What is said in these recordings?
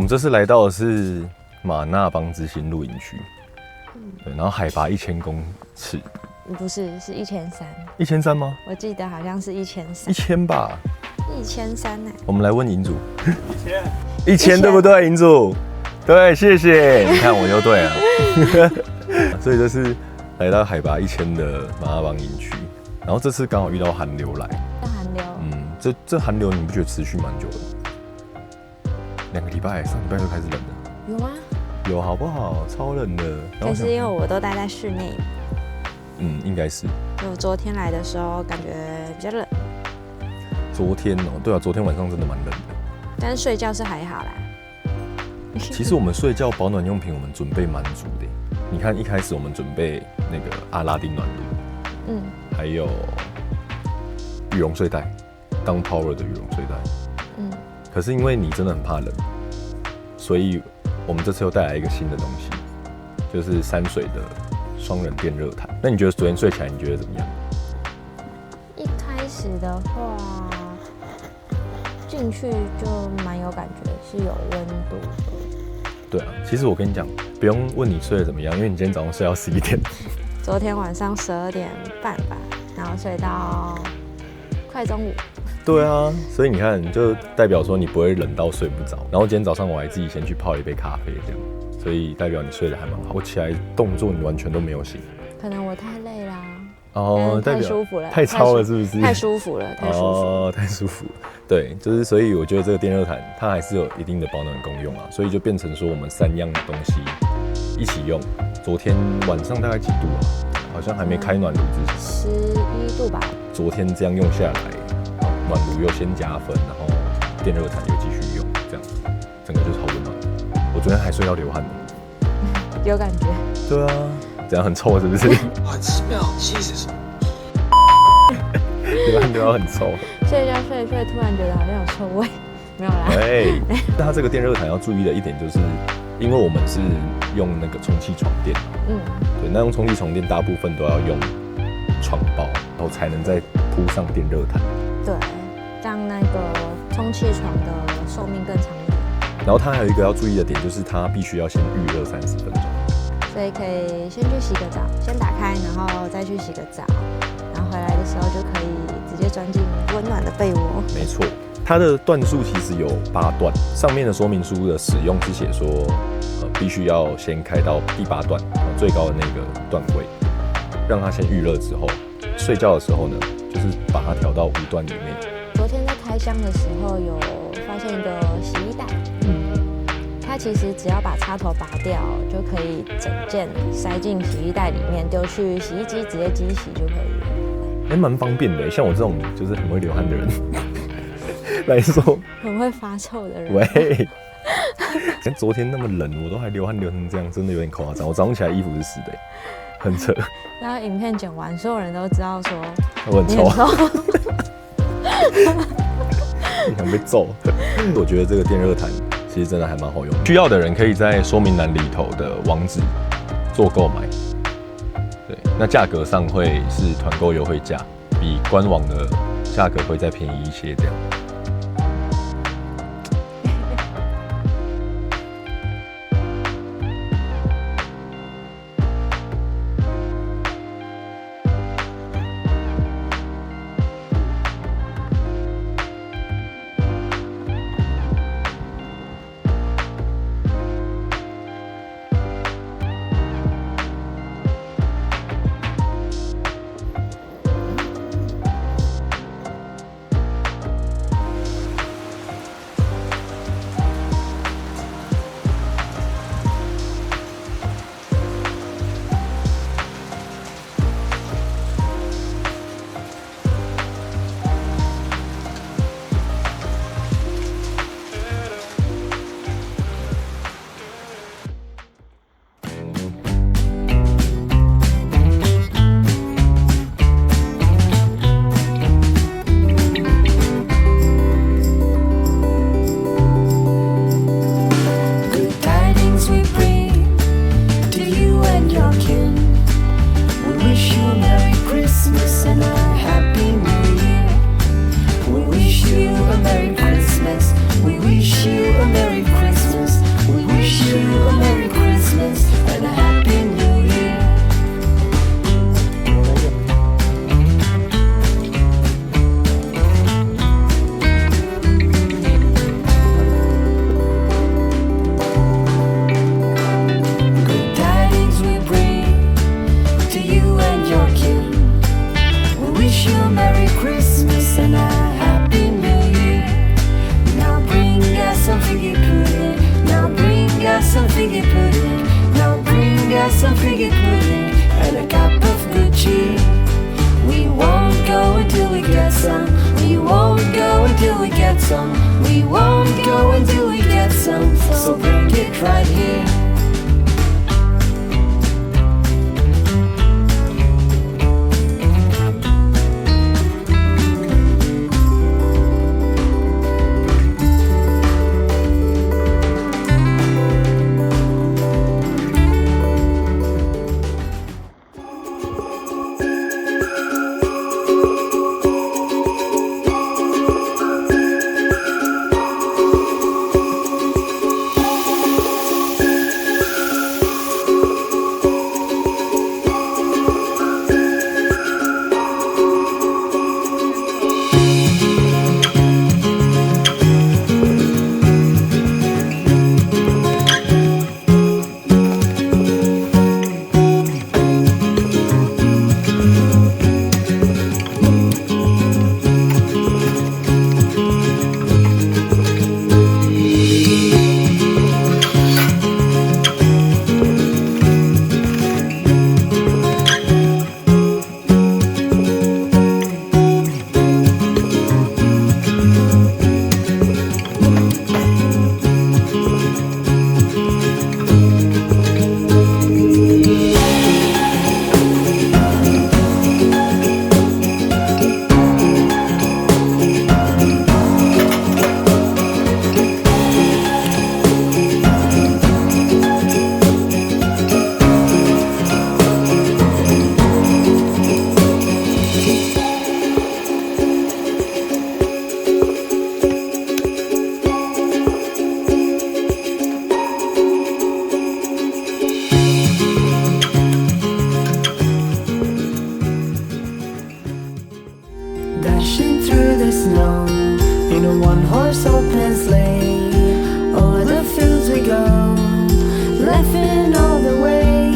们这次来到的是玛那邦之星露营区，对，然后海拔1000公尺。不是，是1300。1300吗？我记得好像是1300。1000吧。1300呢。我们来问营主。1000对不对，营主？对，谢谢。你看我又对了。所以这是来到海拔1000的玛那邦营区，然后这次刚好遇到寒流来。寒流。这寒流你不觉得持续蛮久的吗？2个礼拜，上礼拜就开始冷了。有吗？有，好不好？超冷的。可是因为我都待在室内。应该是。就昨天来的时候感觉比较冷。昨天哦，对啊，昨天晚上真的蛮冷的。但是睡觉是还好啦。其实我们睡觉保暖用品我们准备蛮足的。你看一开始我们准备那个阿拉丁暖炉，还有羽绒睡袋，当 Power 的羽绒睡袋，可是因为你真的很怕冷，所以我们这次又带来一个新的东西，就是山水的双人电热毯。那你觉得昨天睡起来你觉得怎么样？一开始的话，进去就蛮有感觉，是有温度的。对啊，其实我跟你讲，不用问你睡得怎么样，因为你今天早上睡到11点。昨天晚上12点半吧，然后睡到快中午。对啊，所以你看，就代表说你不会冷到睡不着。然后今天早上我还自己先去泡一杯咖啡，这样，所以代表你睡得还蛮好。我起来动作你完全都没有醒。可能我太累啦。哦，太舒服了，太超了是不是？太舒服了，太舒服了。哦，太舒服了。对，就是所以我觉得这个电热毯它还是有一定的保暖功用啊，所以就变成说我们3样东西一起用。昨天晚上大概几度啊？好像还没开暖炉之前11度吧。昨天这样用下来，暖炉又先加分，然后电热毯又继续用，这样整个就是好温暖。我昨天还睡到流汗呢。有感觉。对啊。这样很臭是不是？很smell Jesus。流汗很臭。睡觉睡一睡，突然觉得好像有臭味，没有啦。对，那它这个电热毯要注意的一点就是，因为我们是用那个充气床垫，对，那用充气床垫大部分都要用床包，然后才能再铺上电热毯。对，让那个充气床的寿命更长一点。然后它还有一个要注意的点，就是它必须要先预热30分钟。所以可以先去洗个澡，先打开，然后再去洗个澡，然后回来的时候就可以直接钻进温暖的被窝。没错，它的段数其实有8段，上面的说明书的使用是写说，必须要先开到第8段，最高的那个段位，让它先预热之后，睡觉的时候呢，就是把它调到5段以内。昨天在开箱的时候有发现一个洗衣袋。它其实只要把插头拔掉，就可以整件塞进洗衣袋里面，丢去洗衣机直接机洗就可以了。蛮方便的，像我这种就是很会流汗的人来说，很会发臭的人。喂，昨天那么冷，我都还流汗流成这样，真的有点夸张。我早上起来衣服是湿的，很扯。然后影片剪完，所有人都知道说我很臭。你想被揍？我觉得这个电热毯其实真的还蛮好用的，需要的人可以在说明栏里头的网址做购买。对，那价格上会是团购优惠价，比官网的价格会再便宜一些，这样。wish you a Merry Christmas. some figgy pudding and a cup of good cheer. We won't go until we get some. We won't go until we get some. We won't go until we get some. So bring it right here. Dashing through the snow in a one-horse open sleigh. Over the fields we go, laughing all the way.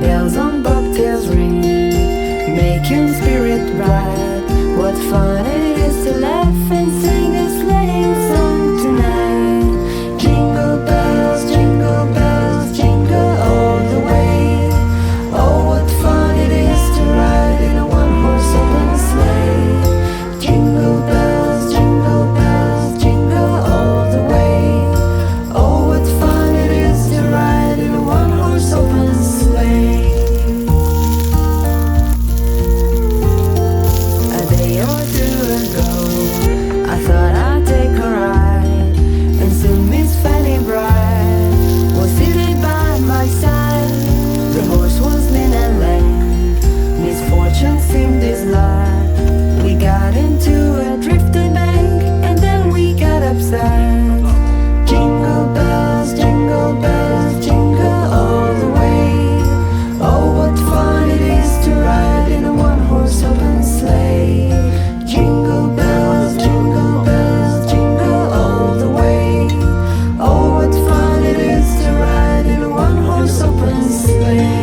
Bells on bobtails ring, making spirit bright. What fun it is to laugh and sing a sleighing song tonight. Jingle bells, jingle all the way. Oh, what fun it is to ride in a one-horse open sleigh. Jingle bells, jingle all the way. Oh, what fun it is to ride in a one-horse open sleigh. A day or two ago, I thought I'd take a ride, and soon Miss Fanny Bride was sitting by my side. The horse was lean and lame, misfortune seemed his lot. We got into a drifted bank, and then we got upset. Jingle bells, jingle all the way. Oh, what fun it is to ride in a one-horse open sleigh. Jingle bells, jingle all the way. Oh, what fun it is to ride in a one-horse open sleigh.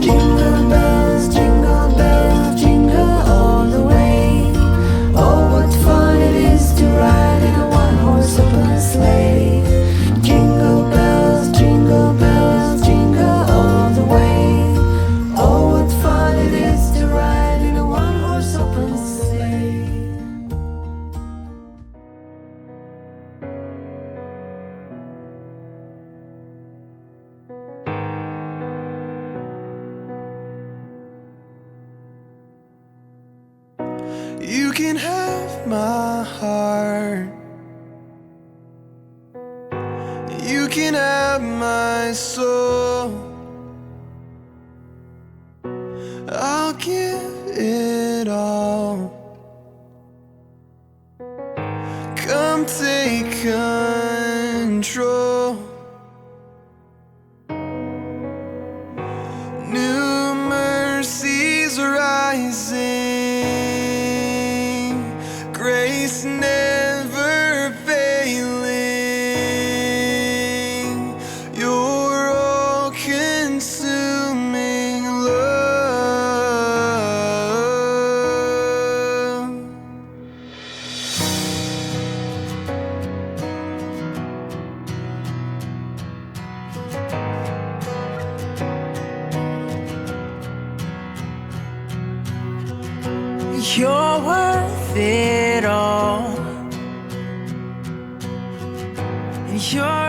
Jingle bells, jingle all the way. Oh, what fun it is to ride in a one-horse open sleigh. Jingle bells, jingle all the way. Oh, what fun it is to ride in a one-horse open sleigh. You can have my heart. You can have my soul. I'll give it all. Come take control. You're worth it all. You're